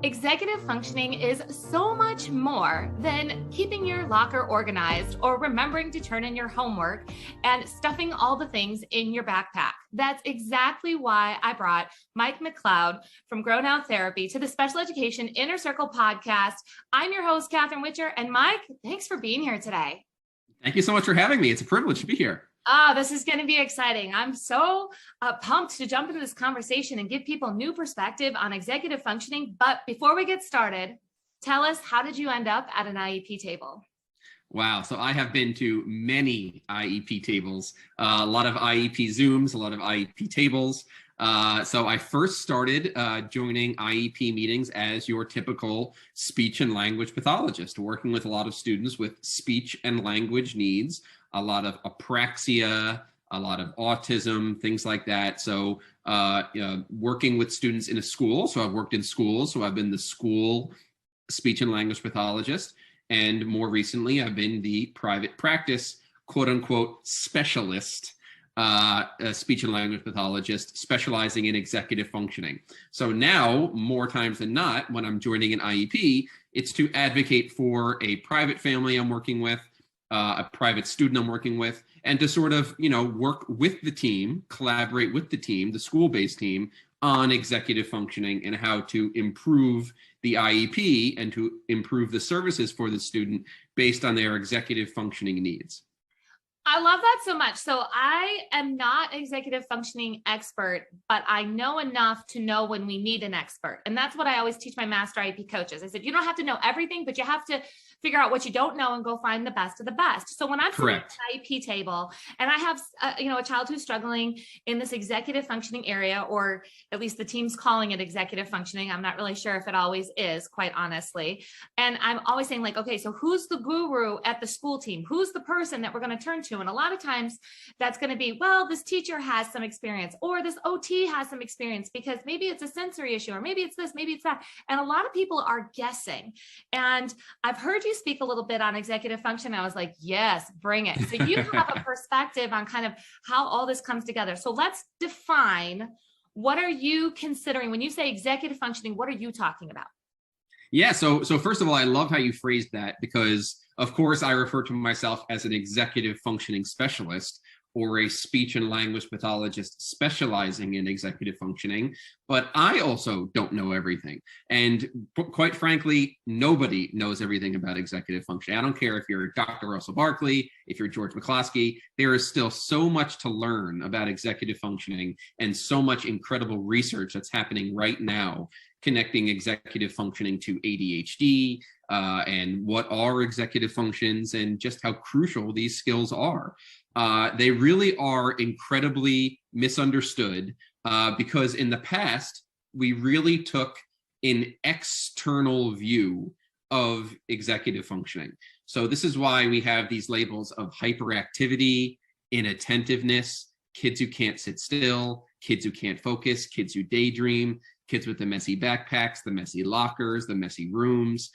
Executive functioning is so much more than keeping your locker organized or remembering to turn in your homework and stuffing all the things in your backpack. That's exactly why I brought Mike McLeod from Grow Now Therapy to the Special Education Inner Circle podcast. I'm your host, Catherine Witcher, and Mike, thanks for being here today. Thank you so much for having me. It's a privilege to be here. This is going to be exciting. I'm so pumped to jump into this conversation and give people new perspective on executive functioning. But before we get started, tell us, how did you end up at an IEP table? Wow. So I have been to many IEP tables, a lot of IEP Zooms, a lot of IEP tables. So I first started joining IEP meetings as your typical speech and language pathologist, working with a lot of students with speech and language needs, a lot of apraxia, a lot of autism, things like that. So working with students in a school. So I've worked in schools. So I've been the school speech and language pathologist. And more recently, I've been the private practice, quote unquote, specialist, a speech and language pathologist specializing in executive functioning. So now, more times than not, when I'm joining an IEP, it's to advocate for a private family I'm working with, a private student I'm working with, and to sort of, work with the team, collaborate with the team, the school-based team, on executive functioning and how to improve the IEP and to improve the services for the student based on their executive functioning needs. I love that so much. So I am not an executive functioning expert, but I know enough to know when we need an expert. And that's what I always teach my master IEP coaches. I said, you don't have to know everything, but you have to figure out what you don't know and go find the best of the best. So when I'm sitting at the IEP table and I have, a child who's struggling in this executive functioning area, or at least the team's calling it executive functioning. I'm not really sure if it always is, quite honestly. And I'm always saying like, okay, so who's the guru at the school team? Who's the person that we're going to turn to? And a lot of times that's going to be, well, this teacher has some experience, or this OT has some experience, because maybe it's a sensory issue, or maybe it's this, maybe it's that. And a lot of people are guessing. And I've heard you speak a little bit on executive function. I was like, yes, bring it. So you have a perspective on kind of how all this comes together. So let's define, what are you considering when you say executive functioning? What are you talking about? Yeah. So first of all, I love how you phrased that, because of course I refer to myself as an executive functioning specialist, or a speech and language pathologist specializing in executive functioning, but I also don't know everything. And quite frankly, nobody knows everything about executive functioning. I don't care if you're Dr. Russell Barkley, if you're George McCloskey, there is still so much to learn about executive functioning, and so much incredible research that's happening right now connecting executive functioning to ADHD, and what are executive functions, and just how crucial these skills are. They really are incredibly misunderstood, because in the past, we really took an external view of executive functioning. So this is why we have these labels of hyperactivity, inattentiveness, kids who can't sit still, kids who can't focus, kids who daydream, kids with the messy backpacks, the messy lockers, the messy rooms,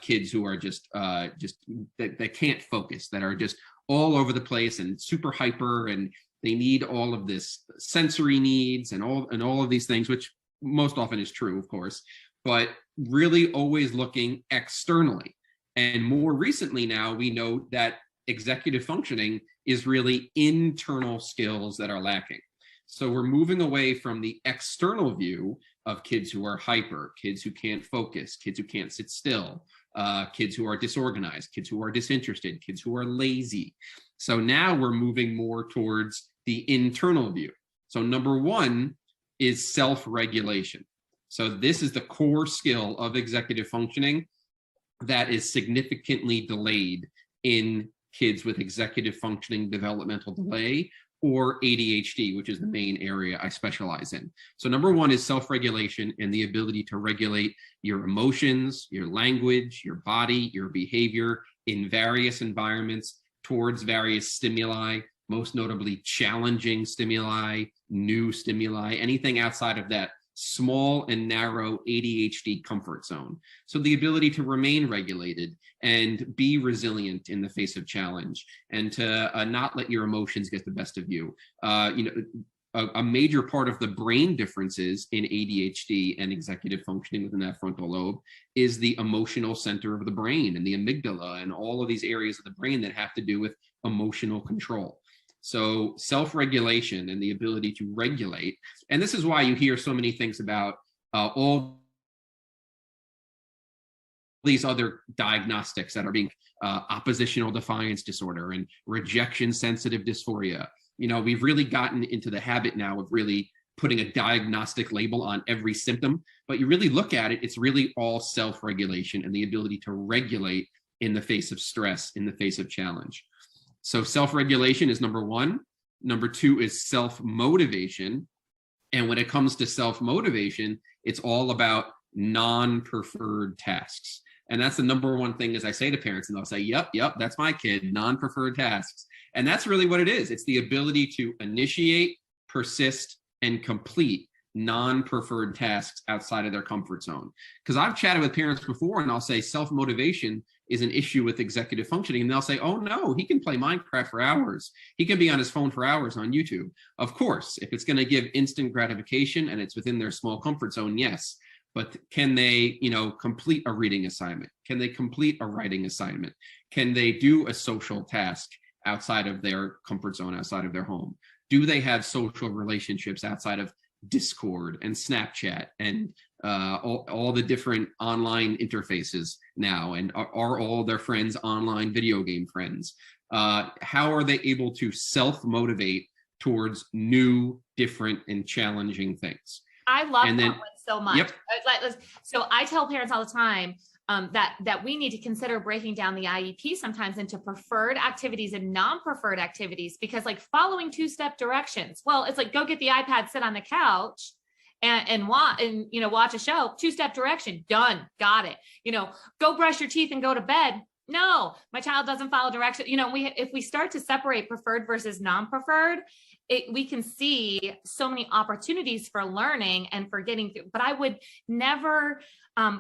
kids who are just that can't focus, that are just all over the place and super hyper, and they need all of this sensory needs and all of these things, which most often is true, of course, but really always looking externally. And more recently now, we know that executive functioning is really internal skills that are lacking. So we're moving away from the external view of kids who are hyper, kids who can't focus, kids who can't sit still, kids who are disorganized, kids who are disinterested, kids who are lazy. So now we're moving more towards the internal view. So number one is self-regulation. So this is the core skill of executive functioning that is significantly delayed in kids with executive functioning developmental delay, or ADHD, which is the main area I specialize in. So number one is self-regulation, and the ability to regulate your emotions, your language, your body, your behavior in various environments towards various stimuli, most notably challenging stimuli, new stimuli, anything outside of that small and narrow ADHD comfort zone. So the ability to remain regulated and be resilient in the face of challenge, and to not let your emotions get the best of you. a major part of the brain differences in ADHD and executive functioning within that frontal lobe is the emotional center of the brain and the amygdala and all of these areas of the brain that have to do with emotional control. So self-regulation and the ability to regulate, and this is why you hear so many things about all these other diagnostics that are being oppositional defiance disorder and rejection sensitive dysphoria. You know, we've really gotten into the habit now of really putting a diagnostic label on every symptom, but you really look at it, it's really all self-regulation and the ability to regulate in the face of stress, in the face of challenge. So self-regulation is number one. Number two is self-motivation. And when it comes to self-motivation, it's all about non-preferred tasks. And that's the number one thing, as I say to parents, and they'll say, yep, that's my kid, non-preferred tasks. And that's really what it is. It's the ability to initiate, persist, and complete non-preferred tasks outside of their comfort zone. Because I've chatted with parents before and I'll say self-motivation is an issue with executive functioning. And they'll say, oh no, he can play Minecraft for hours. He can be on his phone for hours on YouTube. Of course, if it's going to give instant gratification and it's within their small comfort zone, yes. But can they, complete a reading assignment? Can they complete a writing assignment? Can they do a social task outside of their comfort zone, outside of their home? Do they have social relationships outside of Discord and Snapchat and all the different online interfaces now? And are all their friends online video game friends? How are they able to self-motivate towards new, different, and challenging things? I love that one so much. Yep. So I tell parents all the time that we need to consider breaking down the IEP sometimes into preferred activities and non-preferred activities, because like following two-step directions, well, it's like, go get the iPad, sit on the couch and watch a show, two-step direction, done, got it. Go brush your teeth and go to bed. No, my child doesn't follow direction. If we start to separate preferred versus non-preferred, we can see so many opportunities for learning and for getting through. But I would never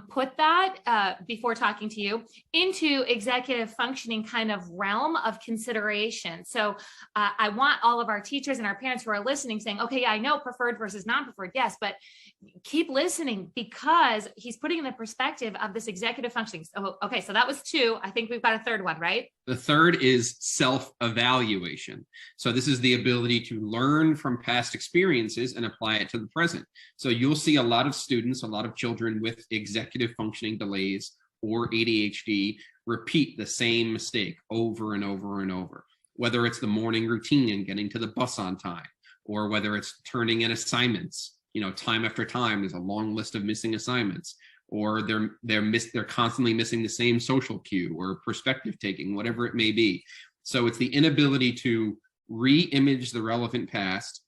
put that before talking to you into executive functioning kind of realm of consideration. So I want all of our teachers and our parents who are listening saying, okay, I know preferred versus non-preferred. Yes, but keep listening, because he's putting in the perspective of this executive functioning. So, okay, so that was two. I think we've got a third one, right? The third is self-evaluation. So this is the ability to learn from past experiences and apply it to the present. So you'll see a lot of students, a lot of children with executive functioning delays or ADHD repeat the same mistake over and over and over, whether it's the morning routine and getting to the bus on time, or whether it's turning in assignments, time after time. There's a long list of missing assignments, or they're constantly missing the same social cue or perspective taking, whatever it may be. So it's the inability to re-image the relevant past,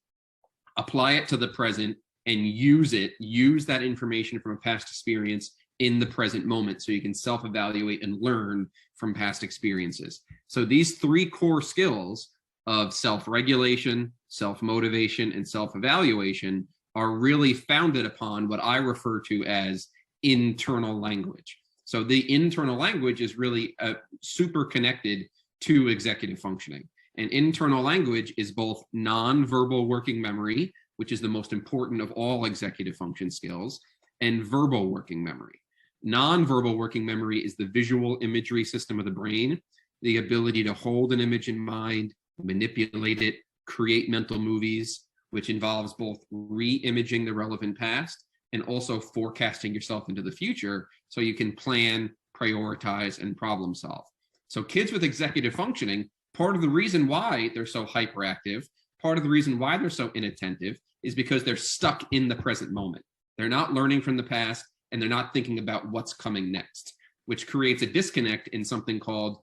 apply it to the present, and use that information from a past experience in the present moment, so you can self-evaluate and learn from past experiences. So these three core skills of self-regulation, self-motivation, and self-evaluation are really founded upon what I refer to as internal language. So the internal language is really super connected to executive functioning. And internal language is both non-verbal working memory, which is the most important of all executive function skills, and verbal working memory. Non-verbal working memory is the visual imagery system of the brain, the ability to hold an image in mind, manipulate it, create mental movies, which involves both re-imaging the relevant past and also forecasting yourself into the future so you can plan, prioritize, and problem solve. So kids with executive functioning, part of the reason why they're so hyperactive, part of the reason why they're so inattentive is because they're stuck in the present moment. They're not learning from the past, and they're not thinking about what's coming next, which creates a disconnect in something called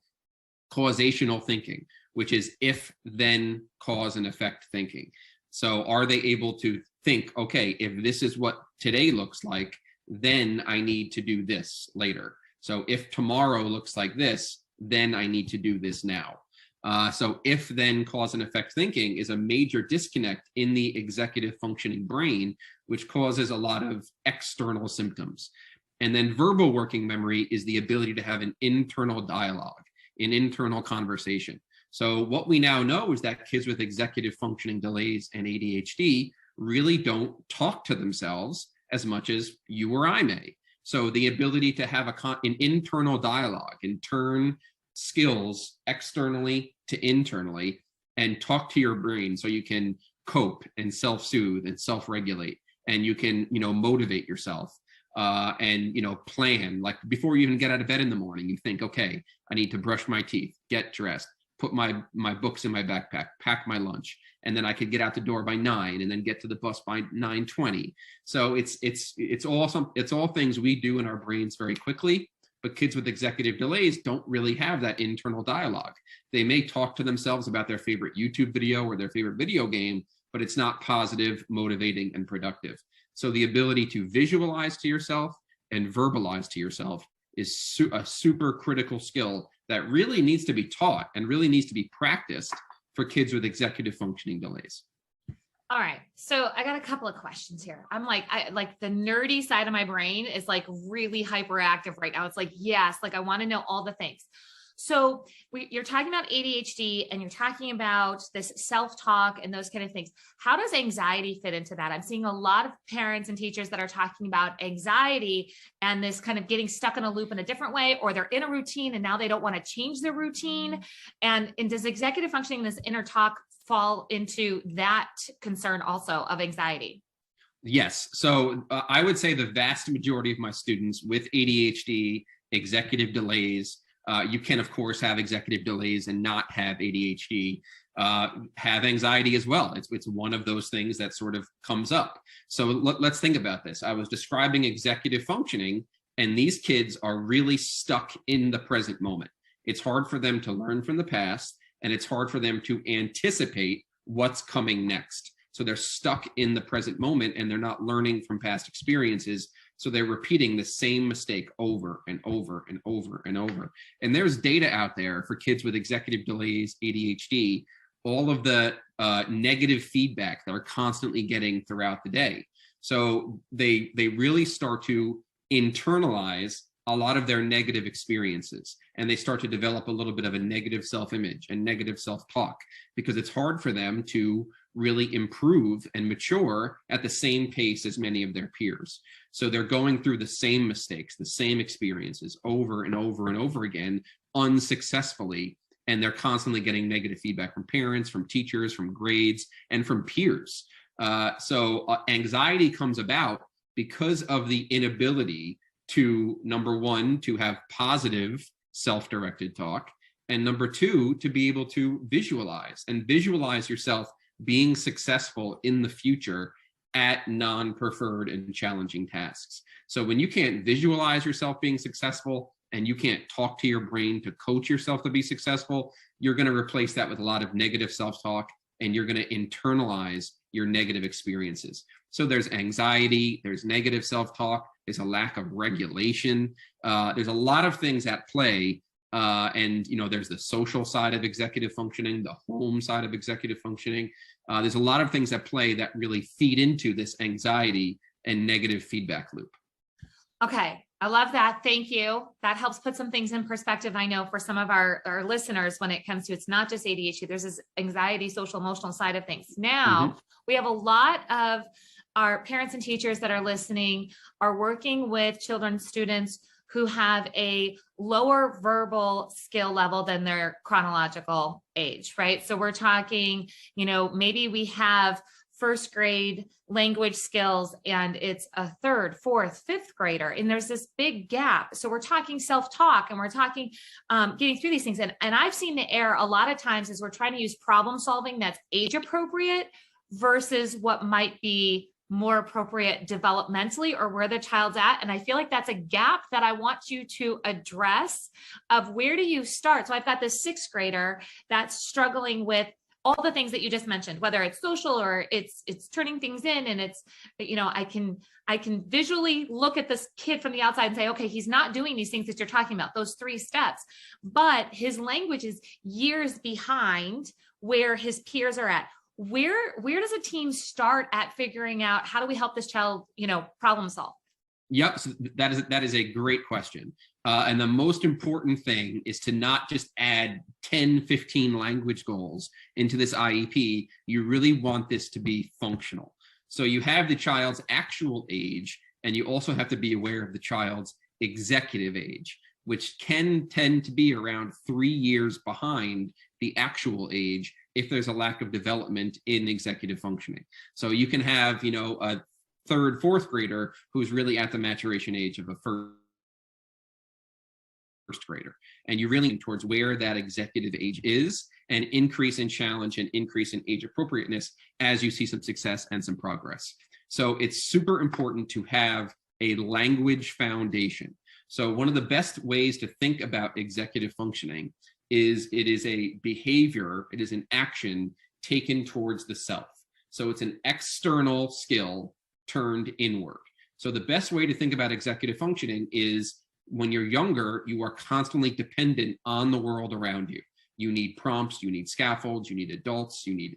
causational thinking, which is if, then, cause and effect thinking. So are they able to think, okay, if this is what today looks like, then I need to do this later. So if tomorrow looks like this, then I need to do this now. So if, then, cause and effect thinking is a major disconnect in the executive functioning brain, which causes a lot of external symptoms. And then verbal working memory is the ability to have an internal dialogue, an internal conversation. So what we now know is that kids with executive functioning delays and ADHD really don't talk to themselves as much as you or I may. So the ability to have an internal dialogue and turn skills externally to internally and talk to your brain so you can cope and self-soothe and self-regulate, and you can, motivate yourself and, plan. Like before you even get out of bed in the morning, you think, okay, I need to brush my teeth, get dressed, put my books in my backpack, pack my lunch, and then I could get out the door by 9 and then get to the bus by 9:20. So it's all things we do in our brains very quickly. But kids with executive delays don't really have that internal dialogue. They may talk to themselves about their favorite YouTube video or their favorite video game, but it's not positive, motivating, and productive. So the ability to visualize to yourself and verbalize to yourself is a super critical skill that really needs to be taught and really needs to be practiced for kids with executive functioning delays. All right. So I got a couple of questions here. I'm like, the nerdy side of my brain is like really hyperactive right now. It's like, yes, like I want to know all the things. So you're talking about ADHD and you're talking about this self-talk and those kind of things. How does anxiety fit into that? I'm seeing a lot of parents and teachers that are talking about anxiety and this kind of getting stuck in a loop in a different way, or they're in a routine and now they don't want to change their routine. And does executive functioning, this inner talk, fall into that concern also of anxiety? Yes. So I would say the vast majority of my students with ADHD, executive delays, you can, of course, have executive delays and not have ADHD, have anxiety as well. It's one of those things that sort of comes up. So let's think about this. I was describing executive functioning, and these kids are really stuck in the present moment. It's hard for them to learn from the past, and it's hard for them to anticipate what's coming next. So they're stuck in the present moment and they're not learning from past experiences. So they're repeating the same mistake over and over and over and over. And there's data out there for kids with executive delays, ADHD, all of the negative feedback that are constantly getting throughout the day. So they really start to internalize a lot of their negative experiences, and they start to develop a little bit of a negative self-image and negative self-talk, because it's hard for them to really improve and mature at the same pace as many of their peers. So they're going through the same mistakes, the same experiences over and over and over again, unsuccessfully. And they're constantly getting negative feedback from parents, from teachers, from grades, and from peers. So anxiety comes about because of the inability to, number one, to have positive self-directed talk, and number two, to be able to visualize yourself being successful in the future at non-preferred and challenging tasks. So when you can't visualize yourself being successful and you can't talk to your brain to coach yourself to be successful, you're going to replace that with a lot of negative self-talk, and you're going to internalize your negative experiences. So there's anxiety, there's negative self-talk, there's a lack of regulation. There's a lot of things at play. And, there's the social side of executive functioning, the home side of executive functioning. There's a lot of things at play that really feed into this anxiety and negative feedback loop. Okay. I love that. Thank you. That helps put some things in perspective. I know for some of our listeners, when it comes to, it's not just ADHD, there's this anxiety, social, emotional side of things. Now, we have a lot of our parents and teachers that are listening are working with children, students who have a lower verbal skill level than their chronological age, right? So we're talking, maybe we have first grade language skills and it's a third, fourth, fifth grader, and there's this big gap. So we're talking self-talk and we're talking getting through these things. And I've seen the error a lot of times is we're trying to use problem solving that's age appropriate versus what might be more appropriate developmentally or where the child's at. And I feel like that's a gap that I want you to address of where do you start? So I've got this sixth grader that's struggling with all the things that you just mentioned, whether it's social or it's turning things in, and it's, I can visually look at this kid from the outside and say, okay, he's not doing these things that you're talking about, those 3 steps, but his language is years behind where his peers are at. Where does a team start at figuring out how do we help this child, problem solve? Yep. So that is a great question. And the most important thing is to not just add 10, 15 language goals into this IEP. You really want this to be functional. So you have the child's actual age, and you also have to be aware of the child's executive age, which can tend to be around 3 years behind the actual age if there's a lack of development in executive functioning. So you can have, a third, fourth grader who's really at the maturation age of a first grader. And you really towards where that executive age is, and increase in challenge and increase in age appropriateness as you see some success and some progress. So it's super important to have a language foundation. So one of the best ways to think about executive functioning is it is a behavior, it is an action taken towards the self. So it's an external skill turned inward. So the best way to think about executive functioning is when you're younger, you are constantly dependent on the world around you. You need prompts, you need scaffolds, you need adults, you need,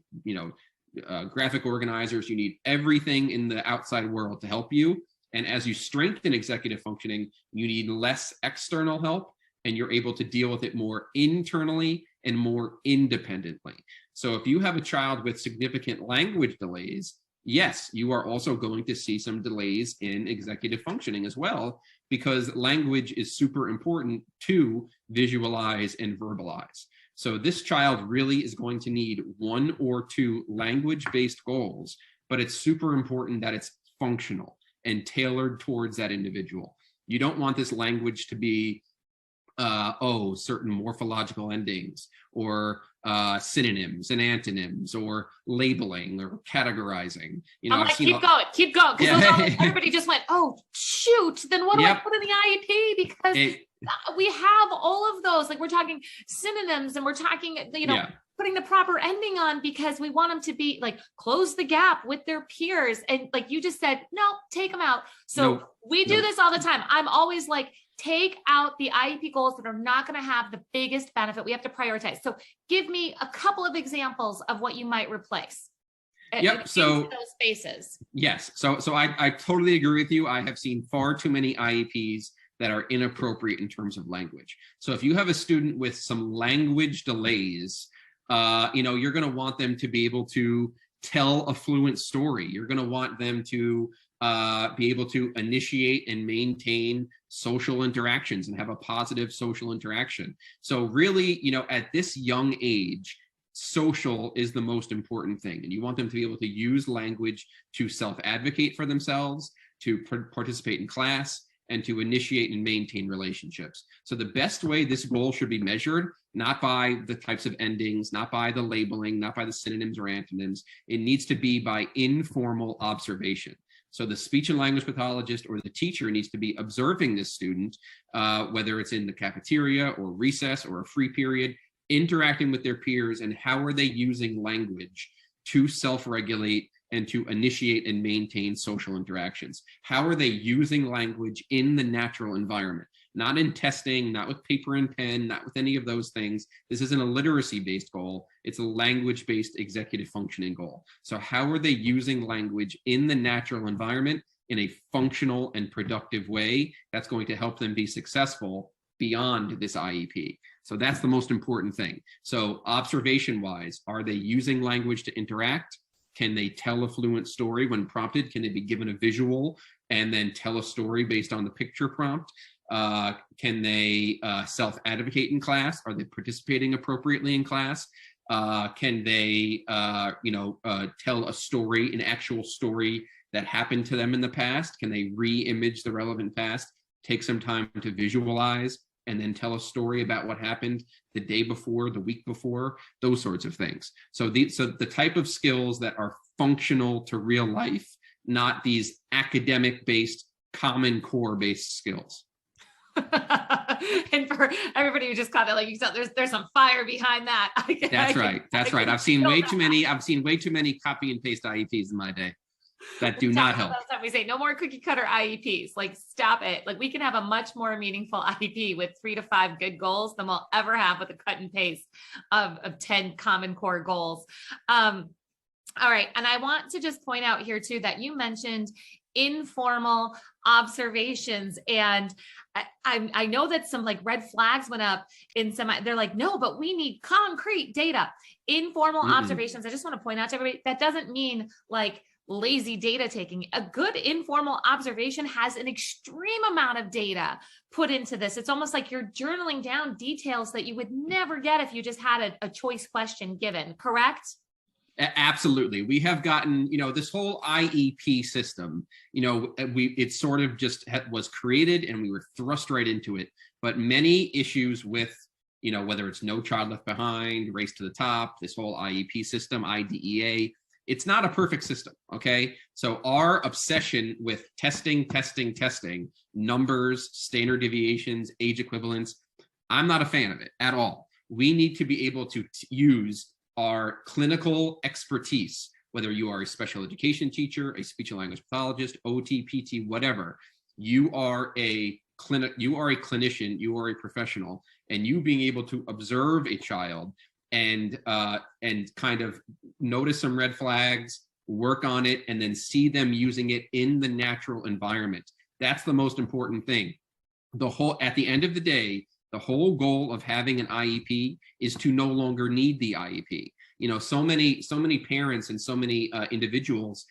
graphic organizers, you need everything in the outside world to help you. And as you strengthen executive functioning, you need less external help, and you're able to deal with it more internally and more independently. So if you have a child with significant language delays, yes, you are also going to see some delays in executive functioning as well, because language is super important to visualize and verbalize. So this child really is going to need 1 or 2 language-based goals, but it's super important that it's functional and tailored towards that individual. You don't want this language to be, certain morphological endings, or synonyms and antonyms, or labeling or categorizing. I'm like, keep going, because yeah. Everybody just went, oh shoot, then what do I put in the IEP? Because we have all of those. Like, we're talking synonyms, and we're talking, putting the proper ending on, because we want them to be like, close the gap with their peers. And like you just said, no, take them out. So we do this all the time. I'm always like, take out the IEP goals that are not going to have the biggest benefit. We have to prioritize. So give me a couple of examples of what you might replace. So those spaces. Yes. So I totally agree with you. I have seen far too many IEPs that are inappropriate in terms of language. So if you have a student with some language delays, you're going to want them to be able to tell a fluent story. You're going to want them to be able to initiate and maintain social interactions and have a positive social interaction. So really, at this young age, social is the most important thing. And you want them to be able to use language to self-advocate for themselves, to participate in class, and to initiate and maintain relationships. So the best way this goal should be measured, not by the types of endings, not by the labeling, not by the synonyms or antonyms. It needs to be by informal observation. So the speech and language pathologist or the teacher needs to be observing this student, whether it's in the cafeteria or recess or a free period, interacting with their peers, and how are they using language to self-regulate and to initiate and maintain social interactions. How are they using language in the natural environment? Not in testing, not with paper and pen, not with any of those things. This isn't a literacy-based goal. It's a language-based executive functioning goal. So how are they using language in the natural environment in a functional and productive way that's going to help them be successful beyond this IEP? So that's the most important thing. So observation-wise, are they using language to interact? Can they tell a fluent story when prompted? Can they be given a visual and then tell a story based on the picture prompt? Can they self-advocate in class? Are they participating appropriately in class? Can they, tell a story, an actual story that happened to them in the past? Can they re-image the relevant past, take some time to visualize, and then tell a story about what happened the day before, the week before, those sorts of things. So the type of skills that are functional to real life, not these academic-based, Common Core-based skills. And for everybody who just caught it, like you said, there's some fire behind that. That's right. I've seen way too many copy and paste IEPs in my day that do not help. We say no more cookie cutter IEPs. Like, stop it. Like, we can have a much more meaningful IEP with 3 to 5 good goals than we'll ever have with a cut and paste of 10 Common Core goals. All right. And I want to just point out here too, that you mentioned informal observations. And I know that some like red flags went up in some, they're like, no, but we need concrete data. Informal observations. I just want to point out to everybody, that doesn't mean like lazy data taking. A good informal observation has an extreme amount of data put into this. It's almost like you're journaling down details that you would never get if you just had a choice question given, correct? Absolutely. We have gotten, this whole IEP system, it sort of just was created and we were thrust right into it. But many issues with, whether it's No Child Left Behind, Race to the Top, this whole IEP system, IDEA, it's not a perfect system, okay? So our obsession with testing, numbers, standard deviations, age equivalents, I'm not a fan of it at all. We need to be able to use our clinical expertise, whether you are a special education teacher, a speech and language pathologist, OT, PT, whatever. You are a clinician, you are a professional, and you being able to observe a child and kind of notice some red flags, work on it, and then see them using it in the natural environment. That's the most important thing. At the end of the day, the whole goal of having an IEP is to no longer need the IEP. So many parents and so many individuals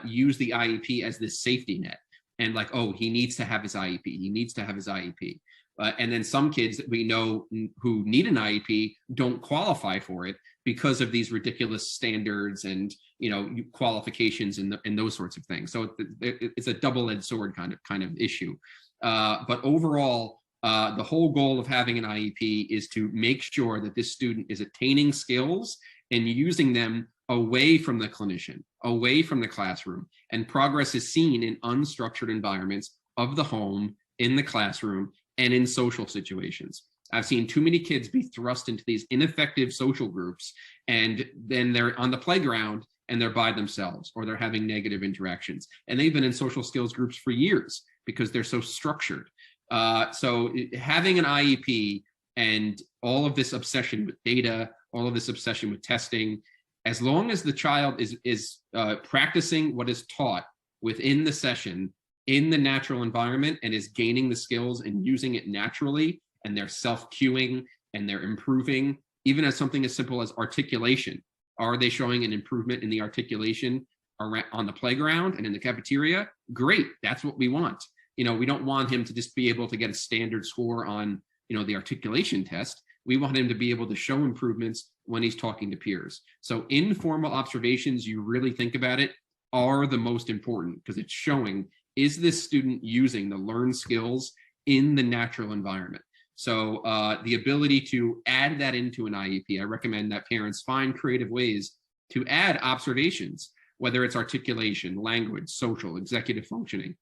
use the IEP as this safety net, and like, oh, he needs to have his IEP. He needs to have his IEP. And then some kids that we know who need an IEP don't qualify for it because of these ridiculous standards and qualifications and those sorts of things. So it's a double-edged sword kind of issue. But overall, the whole goal of having an IEP is to make sure that this student is attaining skills and using them away from the clinician, away from the classroom. And progress is seen in unstructured environments of the home, in the classroom, and in social situations. I've seen too many kids be thrust into these ineffective social groups, and then they're on the playground and they're by themselves, or they're having negative interactions. And they've been in social skills groups for years because they're so structured. So having an IEP and all of this obsession with data, all of this obsession with testing, as long as the child is practicing what is taught within the session in the natural environment and is gaining the skills and using it naturally, and they're self-cueing and they're improving, even as something as simple as articulation. Are they showing an improvement in the articulation on the playground and in the cafeteria? Great, that's what we want. We don't want him to just be able to get a standard score on, the articulation test. We want him to be able to show improvements when he's talking to peers. So informal observations, you really think about it, are the most important because it's showing, is this student using the learned skills in the natural environment? So the ability to add that into an IEP, I recommend that parents find creative ways to add observations, whether it's articulation, language, social, executive functioning.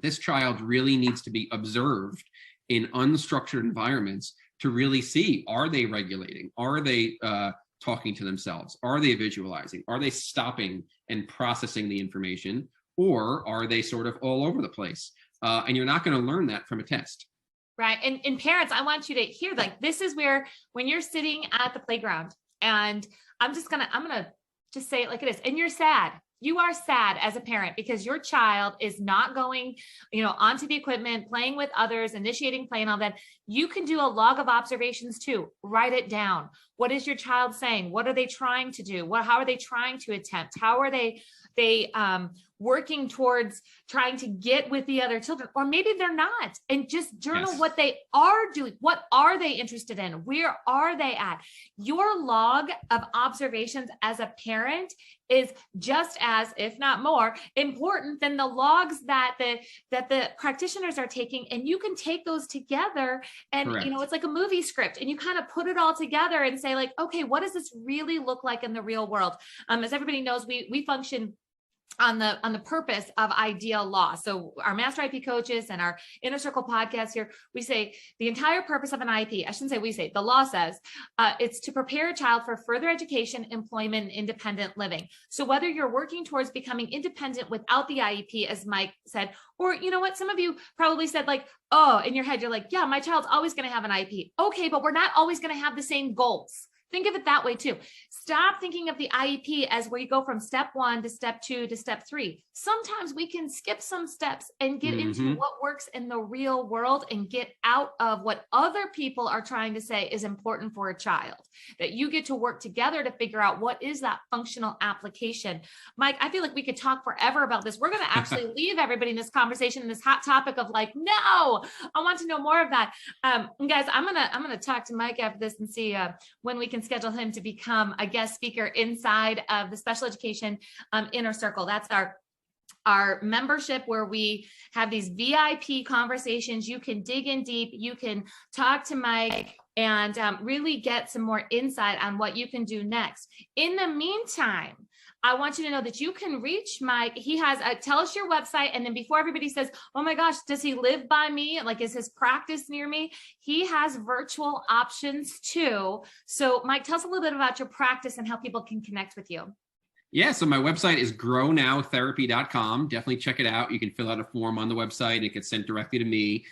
This child really needs to be observed in unstructured environments to really see, are they regulating? Are they talking to themselves? Are they visualizing? Are they stopping and processing the information? Or are they sort of all over the place? And you're not going to learn that from a test. Right. And parents, I want you to hear, like, this is where, when you're sitting at the playground, and I'm going to just say it like it is, and you're sad. You are sad as a parent because your child is not going, onto the equipment, playing with others, initiating play and all that. You can do a log of observations too. Write it down. What is your child saying? What are they trying to do? How are they trying to attempt? How are they working towards trying to get with the other children? Or maybe they're not, and just journal what they are doing. What are they interested in? Where are they at? Your log of observations as a parent is just as, if not more, important than the logs that the practitioners are taking. And you can take those together and, Correct. It's like a movie script, and you kind of put it all together and say, like, okay, what does this really look like in the real world? As everybody knows, we function on the purpose of ideal law. So our master IP coaches and our Inner Circle podcast here, we say the entire purpose of an IEP, I shouldn't say we say, the law says, it's to prepare a child for further education, employment, and independent living. So whether you're working towards becoming independent without the IEP, as Mike said, or what, some of you probably said, like, oh, in your head, you're like, yeah, my child's always going to have an IEP. Okay, but we're not always going to have the same goals. think of it that way too. Stop thinking of the IEP as where you go from step 1 to step 2 to step 3. Sometimes we can skip some steps and get into what works in the real world and get out of what other people are trying to say is important for a child. That you get to work together to figure out what is that functional application. Mike, I feel like we could talk forever about this. We're going to actually leave everybody in this conversation, in this hot topic of like, no, I want to know more of that. Guys, I'm gonna talk to Mike after this and see when we can schedule him to become a guest speaker inside of the Special Education Inner Circle. That's our membership where we have these VIP conversations. You can dig in deep. You can talk to Mike and really get some more insight on what you can do next. In the meantime, I want you to know that you can reach Mike. He has tell us your website. And then before everybody says, oh my gosh, does he live by me? Like, is his practice near me? He has virtual options too. So Mike, tell us a little bit about your practice and how people can connect with you. Yeah, so my website is grownowtherapy.com. Definitely check it out. You can fill out a form on the website. It gets sent directly to me.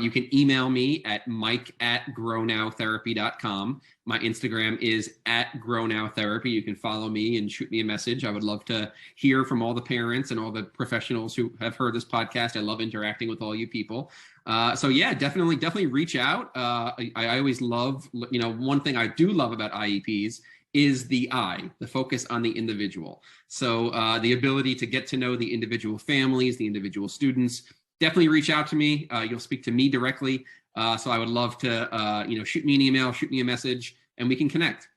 You can email me at mike@grownowtherapy.com. My Instagram is @grownowtherapy. You can follow me and shoot me a message. I would love to hear from all the parents and all the professionals who have heard this podcast. I love interacting with all you people. So yeah, definitely reach out. I always love, one thing I do love about IEPs is the focus on the individual. So the ability to get to know the individual families, the individual students. Definitely reach out to me. You'll speak to me directly. So I would love to, shoot me an email, shoot me a message, and we can connect.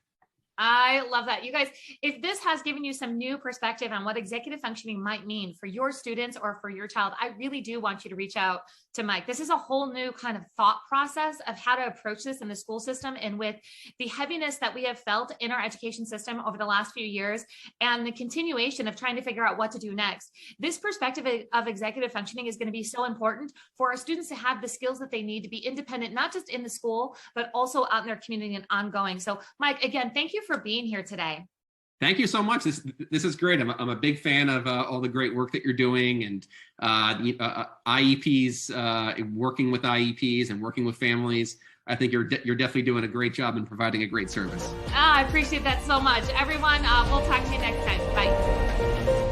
I love that. You guys, if this has given you some new perspective on what executive functioning might mean for your students or for your child, I really do want you to reach out to Mike. This is a whole new kind of thought process of how to approach this in the school system. And with the heaviness that we have felt in our education system over the last few years and the continuation of trying to figure out what to do next, this perspective of executive functioning is going to be so important for our students to have the skills that they need to be independent, not just in the school, but also out in their community and ongoing. So Mike, again, thank you for being here today. Thank you so much. This is great. I'm a big fan of all the great work that you're doing, and IEPs, working with IEPs and working with families. I think you're definitely doing a great job in providing a great service. I appreciate that so much. Everyone, we'll talk to you next time. Bye.